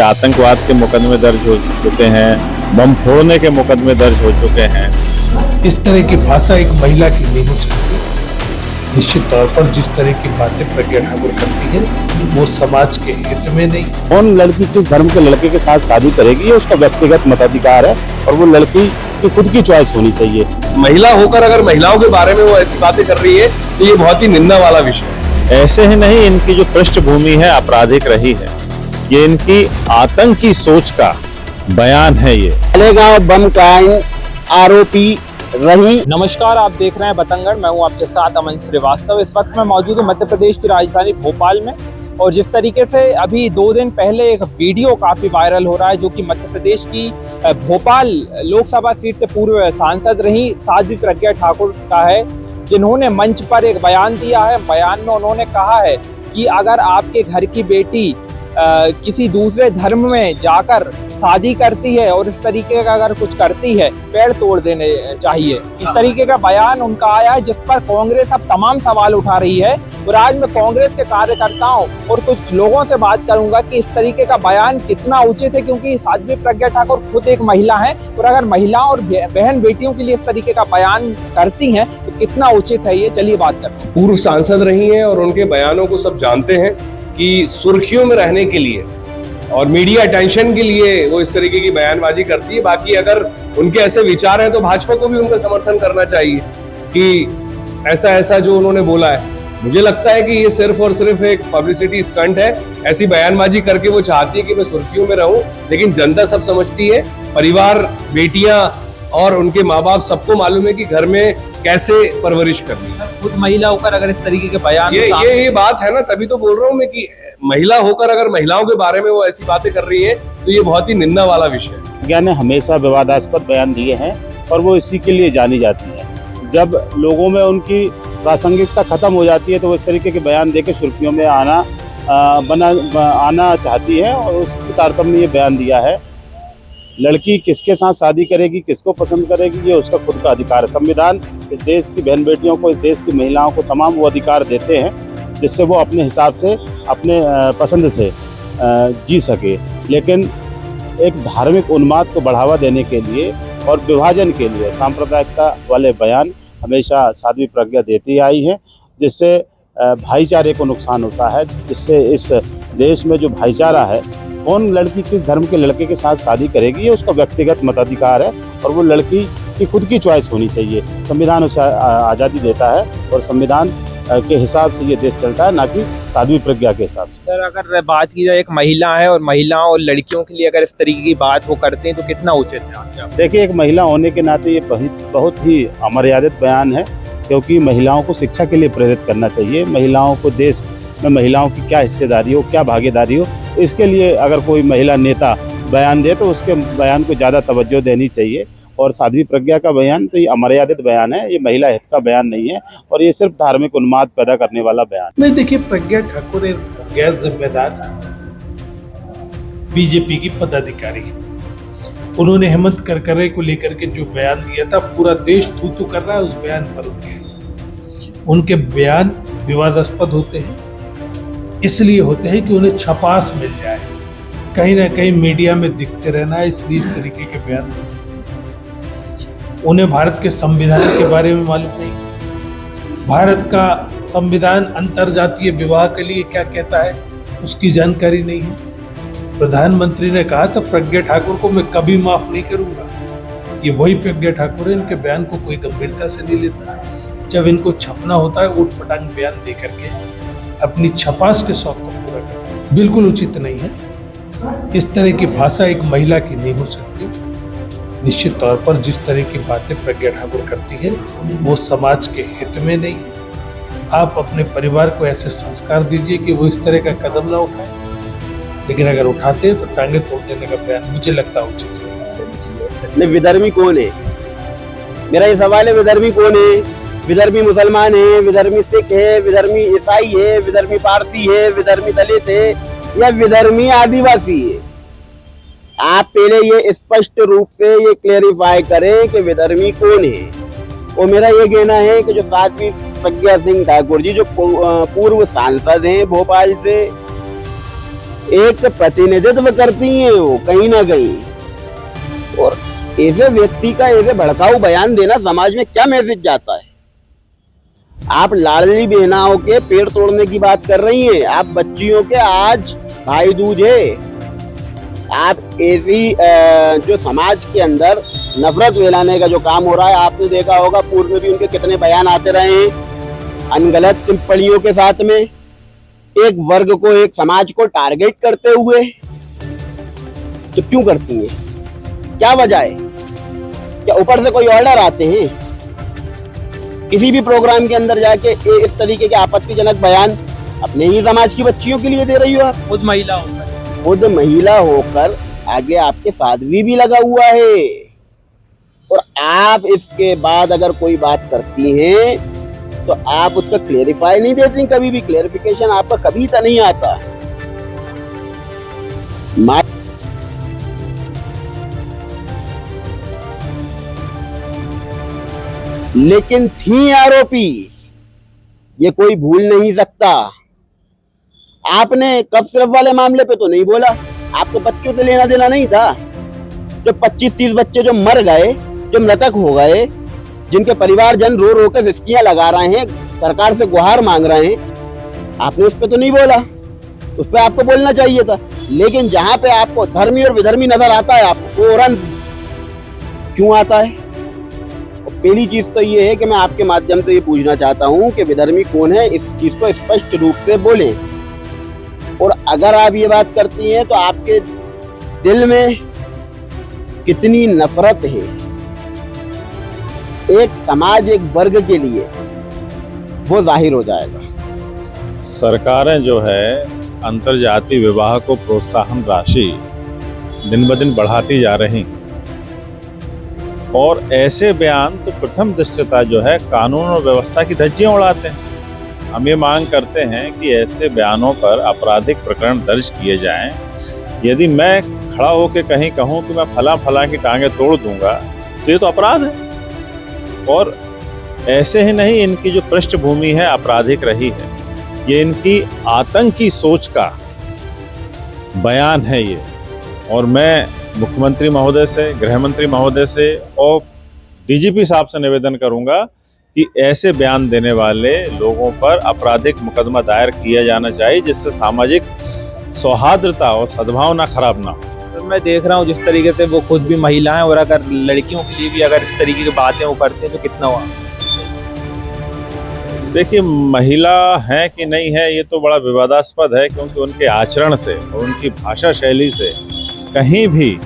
पे आतंकवाद के मुकदमे दर्ज हो चुके हैं, बम फोड़ने के मुकदमे दर्ज हो चुके हैं। इस तरह की भाषा एक महिला की नहीं हो सकती। निश्चित तौर पर जिस तरह की बातें प्रज्ञा ठाकुर करती है वो समाज के हित में नहीं। कौन लड़की किस धर्म के लड़के के साथ शादी करेगी ये उसका व्यक्तिगत मताधिकार है और वो लड़की की खुद की चॉइस होनी चाहिए। महिला होकर अगर महिलाओं के बारे में वो ऐसी बातें कर रही है तो ये बहुत ही निंदा वाला विषय है। ऐसे ही नहीं, इनकी जो पृष्ठभूमि है आपराधिक रही है, ये इनकी आतंकी सोच का बयान है। ये मालेगांव बम कांड आरोपी रही। नमस्कार, आप देख रहे हैं बतंगड़। मैं हूं आपके साथ अमन श्रीवास्तव। इस वक्त मैं मौजूद हूं मध्य प्रदेश की राजधानी भोपाल में और जिस तरीके से अभी 2 दिन पहले एक वीडियो काफी वायरल हो रहा है जो कि मध्य प्रदेश की भोपाल लोकसभा सीट से पूर्व सांसद रही साध्वी प्रज्ञा ठाकुर का है, जिन्होंने मंच पर एक बयान दिया है। बयान में उन्होंने कहा है कि अगर आपके घर की बेटी किसी दूसरे धर्म में जाकर शादी करती है और इस तरीके का अगर कुछ करती है, पैर तोड़ देने चाहिए। इस तरीके का बयान उनका आया है जिस पर कांग्रेस अब तमाम सवाल उठा रही है। और आज मैं कांग्रेस के कार्यकर्ताओं और कुछ लोगों से बात करूंगा कि इस तरीके का बयान कितना उचित है, क्योंकि साध्वी प्रज्ञा ठाकुर खुद एक महिला है और अगर महिलाओं और बहन बेटियों के लिए इस तरीके का बयान करती हैं तो कितना उचित है ये। चलिए बात करते हैं। पूर्व सांसद रही हैं और उनके बयानों को सब जानते हैं कि सुर्खियों में रहने के लिए और मीडिया अटेंशन के लिए वो इस तरीके की बयानबाजी करती है। बाकी अगर उनके ऐसे विचार हैं तो भाजपा को भी उनका समर्थन करना चाहिए कि ऐसा जो उन्होंने बोला है। मुझे लगता है कि ये सिर्फ और सिर्फ एक पब्लिसिटी स्टंट है। ऐसी बयानबाजी करके वो चाहती है कि मैं सुर्खियों में रहूं, लेकिन जनता सब समझती है, परिवार, बेटियां और उनके माँ बाप सबको मालूम है कि घर में कैसे परवरिश करनी है। खुद महिला होकर अगर इस तरीके के बयान ये बात है ना, तभी तो बोल रहा हूँ मैं कि महिला होकर अगर महिलाओं के बारे में वो ऐसी बातें कर रही है तो ये बहुत ही निंदा वाला विषय है। प्रज्ञा ने हमेशा विवादास्पद बयान दिए हैं और वो इसी के लिए जानी जाती है। जब लोगों में उनकी प्रासंगिकता खत्म हो जाती है तो वो इस तरीके के बयान देकर सुर्खियों में आना चाहती है और उसके तारतम्य में ये बयान दिया है। लड़की किसके साथ शादी करेगी, किसको पसंद करेगी, ये उसका खुद का अधिकार है। संविधान इस देश की बहन बेटियों को, इस देश की महिलाओं को तमाम वो अधिकार देते हैं जिससे वो अपने हिसाब से, अपने पसंद से जी सके। लेकिन एक धार्मिक उन्माद को बढ़ावा देने के लिए और विभाजन के लिए सांप्रदायिकता वाले बयान हमेशा साध्वी प्रज्ञा देती आई है, जिससे भाईचारे को नुकसान होता है, जिससे इस देश में जो भाईचारा है, कौन लड़की किस धर्म के लड़के के साथ शादी करेगी ये उसका व्यक्तिगत मताधिकार है और वो लड़की की खुद की चॉइस होनी चाहिए। संविधान उसे आज़ादी देता है और संविधान के हिसाब से ये देश चलता है, ना कि साध्वी प्रज्ञा के हिसाब से। सर, अगर बात की जाए एक महिला है और महिलाओं और लड़कियों के लिए अगर इस तरीके की बात वो करते हैं तो कितना उचित है? देखिए, एक महिला होने के नाते ये बहुत ही अमर्यादित बयान है, क्योंकि महिलाओं को शिक्षा के लिए प्रेरित करना चाहिए। महिलाओं को देश में महिलाओं की क्या हिस्सेदारी हो, क्या भागीदारी हो, इसके लिए अगर कोई महिला नेता बयान दे तो उसके बयान को ज़्यादा तवज्जो देनी चाहिए। और साध्वी प्रज्ञा का बयान तो ये अमर्यादित बयान है, ये महिला हित का बयान नहीं है और ये सिर्फ धार्मिक उन्माद पैदा करने वाला बयान। नहीं, देखिए, प्रज्ञा ठाकुर एक गैर जिम्मेदार बीजेपी की पदाधिकारी। उन्होंने हेमंत करकरे को लेकर के जो बयान दिया था, पूरा देश थू कर रहा है उस बयान पर। उनके बयान विवादास्पद होते हैं, इसलिए होते हैं कि उन्हें छपास मिल जाए, कहीं ना कहीं मीडिया में दिखते रहना है, इसलिए इस तरीके के बयान। उन्हें भारत के संविधान के बारे में मालूम नहीं, भारत का संविधान अंतरजातीय विवाह के लिए क्या कहता है उसकी जानकारी नहीं है। प्रधानमंत्री ने कहा था प्रज्ञा ठाकुर को मैं कभी माफ नहीं करूंगा। ये वही प्रज्ञा ठाकुर है, इनके बयान को कोई गंभीरता से नहीं लेता। जब इनको छपना होता है ऊट पटांग बयान दे करके अपनी छपास के शौक को पूरा करना बिल्कुल उचित नहीं है। इस तरह की भाषा एक महिला की नहीं हो सकती। निश्चित तौर पर जिस तरह की बातें प्रज्ञा ठाकुर करती है वो समाज के हित में नहीं है। आप अपने परिवार को ऐसे संस्कार दीजिए कि वो इस तरह का कदम ना उठाए, लेकिन अगर उठाते हैं तो टांगे तोड़ देने का बयान मुझे लगता है उचित नहीं। विधर्मी कौन है, मेरा ये सवाल है। विधर्मी कौन है? विधर्मी मुसलमान है, विधर्मी सिख है, विधर्मी ईसाई है, विधर्मी पारसी है, विधर्मी दलित है या विधर्मी आदिवासी है? आप पहले ये स्पष्ट रूप से ये क्लेरिफाई करें कि विधर्मी कौन है। और मेरा ये कहना है कि जो साध्वी प्रज्ञा सिंह ठाकुर जी जो पूर्व सांसद हैं भोपाल से, एक प्रतिनिधित्व करती हैं वो कहीं ना कहीं। और ऐसे व्यक्ति का ऐसे भड़काऊ बयान देना समाज में क्या मैसेज जाता है? आप लाडली बहनाओं के पेड़ तोड़ने की बात कर रही हैं, आप बच्चियों के आज भाई दूज है, आप ऐसी जो समाज के अंदर नफरत फैलाने का जो काम हो रहा है, आपने देखा होगा पूर्व में भी उनके कितने बयान आते रहे हैं अनगलत टिप्पणियों के साथ में, एक वर्ग को, एक समाज को टारगेट करते हुए। तो क्यों करती है? क्या वजह है? क्या ऊपर से कोई ऑर्डर आते हैं? किसी भी प्रोग्राम के अंदर जाके इस तरीके के आपत्तिजनक बयान अपने ही समाज की बच्चियों के लिए दे रही हो आप? खुद महिला होकर आगे आपके साध्वी भी लगा हुआ है, और आप इसके बाद अगर कोई बात करती हैं तो आप उसका क्लेरिफाई नहीं देती, कभी भी क्लेरिफिकेशन आपका कभी तो नहीं आता। लेकिन थी आरोपी, ये कोई भूल नहीं सकता। आपने कब सिर्फ वाले मामले पे तो नहीं बोला, आपको बच्चों से लेना देना नहीं था? जो 25-30 बच्चे जो मर गए, जो मृतक हो गए, जिनके परिवारजन रो रो कर सिस्कियां लगा रहे हैं, सरकार से गुहार मांग रहे हैं, आपने उस पर तो नहीं बोला। उस पर आपको बोलना चाहिए था। लेकिन जहां पे आपको धर्मी और विधर्मी नजर आता है, आपको फौरन क्यों आता है? पहली चीज तो ये है कि मैं आपके माध्यम से ये पूछना चाहता हूं कि विधर्मी कौन है, इस चीज को स्पष्ट रूप से बोलें। और अगर आप ये बात करती हैं तो आपके दिल में कितनी नफरत है एक समाज, एक वर्ग के लिए, वो जाहिर हो जाएगा। सरकारें जो है अंतर्जातीय विवाह को प्रोत्साहन राशि दिन ब दिन बढ़ाती जा रही, और ऐसे बयान तो प्रथम दृष्टया जो है कानून और व्यवस्था की धज्जियां उड़ाते हैं। हम ये मांग करते हैं कि ऐसे बयानों पर आपराधिक प्रकरण दर्ज किए जाएं। यदि मैं खड़ा होकर कहीं कहूं कि मैं फला की टांगे तोड़ दूंगा तो ये तो अपराध है। और ऐसे ही नहीं, इनकी जो पृष्ठभूमि है आपराधिक रही है, ये इनकी आतंकी सोच का बयान है ये। और मैं मुख्यमंत्री महोदय से, गृह मंत्री महोदय से और डीजीपी साहब से निवेदन करूंगा कि ऐसे बयान देने वाले लोगों पर आपराधिक मुकदमा दायर किया जाना चाहिए, जिससे सामाजिक सौहार्दता और सद्भावना खराब ना हो। मैं देख रहा हूँ जिस तरीके से वो खुद भी महिला हैं, और अगर लड़कियों के लिए भी अगर इस तरीके की बातें वो करते हैं तो कितना हुआ? देखिए, महिला है कि नहीं है ये तो बड़ा विवादास्पद है, क्योंकि उनके आचरण से और उनकी भाषा शैली से कहीं भी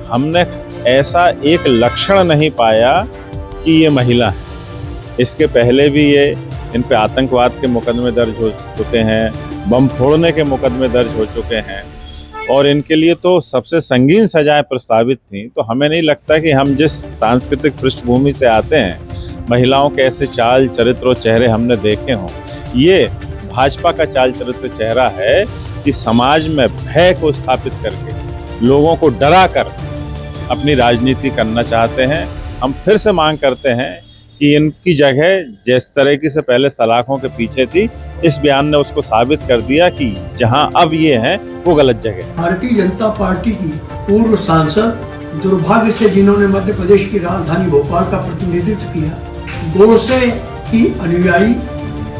हमने ऐसा एक लक्षण नहीं पाया कि ये महिला है। इसके पहले भी ये इन पे आतंकवाद के मुकदमे दर्ज हो चुके हैं, बम फोड़ने के मुकदमे दर्ज हो चुके हैं, और इनके लिए तो सबसे संगीन सजाएं प्रस्तावित थी। तो हमें नहीं लगता कि हम जिस सांस्कृतिक पृष्ठभूमि से आते हैं, महिलाओं के ऐसे चाल चरित्र और चेहरे हमने देखे हों। ये भाजपा का चाल चरित्र चेहरा है कि समाज में भय को स्थापित करके लोगों को डरा कर अपनी राजनीति करना चाहते हैं। हम फिर से मांग करते हैं कि इनकी जगह जिस तरीके से पहले सलाखों के पीछे थी, इस बयान ने उसको साबित कर दिया कि जहां अब ये हैं वो गलत जगह। भारतीय जनता पार्टी की पूर्व सांसद, दुर्भाग्य से जिन्होंने मध्य प्रदेश की राजधानी भोपाल का प्रतिनिधित्व किया, गोडसे की अनुयायी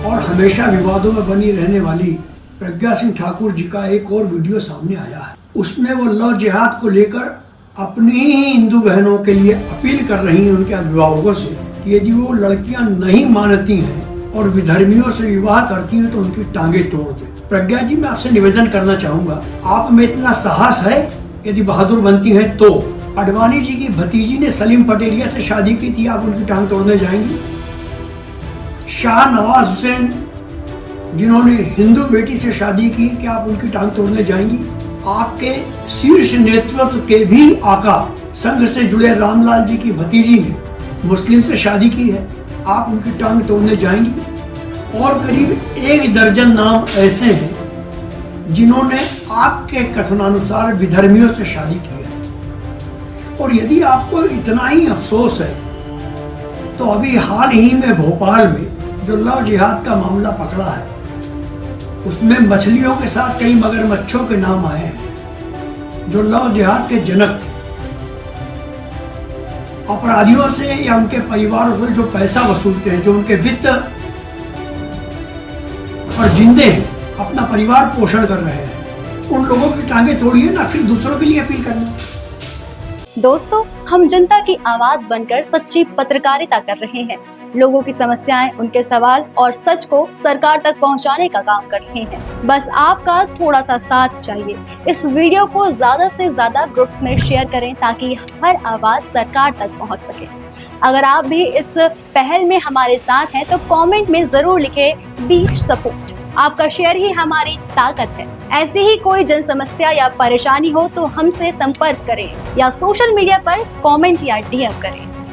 और हमेशा विवादों में बनी रहने वाली प्रज्ञा सिंह ठाकुर जी का एक और वीडियो सामने आया है। उसमें वो लव जिहाद को लेकर अपनी ही हिंदू बहनों के लिए अपील कर रही हैं उनके अभिभावकों से कि यदि वो लड़कियां नहीं मानती हैं और विधर्मियों से विवाह करती हैं तो उनकी टांगे तोड़ दे। प्रज्ञा जी, मैं आपसे निवेदन करना चाहूंगा, आप में इतना साहस है, यदि बहादुर बनती हैं तो अडवाणी जी की भतीजी ने सलीम पटेलिया से शादी की थी, आप उनकी टांग तोड़ने जाएंगी? शाहनवाज हुसैन जिन्होंने हिंदू बेटी से शादी की, क्या आप उनकी टांग तोड़ने जाएंगी? आपके शीर्ष नेतृत्व के भी आका संघ से जुड़े रामलाल जी की भतीजी ने मुस्लिम से शादी की है, आप उनकी टांग तोड़ने जाएंगी? और करीब 1 दर्जन नाम ऐसे हैं जिन्होंने आपके कथनानुसार विधर्मियों से शादी की है। और यदि आपको इतना ही अफसोस है तो अभी हाल ही में भोपाल में जो लव जिहाद का मामला पकड़ा है, उसमें मछलियों के साथ कई मगरमच्छों के नाम आए हैं जो लव जिहाद के जनक थे। अपराधियों से या उनके परिवारों से जो पैसा वसूलते हैं, जो उनके वित्त और जिंदे हैं, अपना परिवार पोषण कर रहे हैं, उन लोगों की टांगे तोड़िए ना, फिर दूसरों के लिए अपील करना। दोस्तों, हम जनता की आवाज बनकर सच्ची पत्रकारिता कर रहे हैं। लोगों की समस्याएं, उनके सवाल और सच को सरकार तक पहुंचाने का काम कर रहे हैं। बस आपका थोड़ा सा साथ चाहिए। इस वीडियो को ज्यादा से ज्यादा ग्रुप्स में शेयर करें ताकि हर आवाज सरकार तक पहुंच सके। अगर आप भी इस पहल में हमारे साथ हैं तो कमेंट में जरूर लिखें बी सपोर्ट। आपका शेयर ही हमारी ताकत है। ऐसी ही कोई जन समस्या या परेशानी हो तो हमसे संपर्क करें या सोशल मीडिया पर कमेंट या डीएम करें।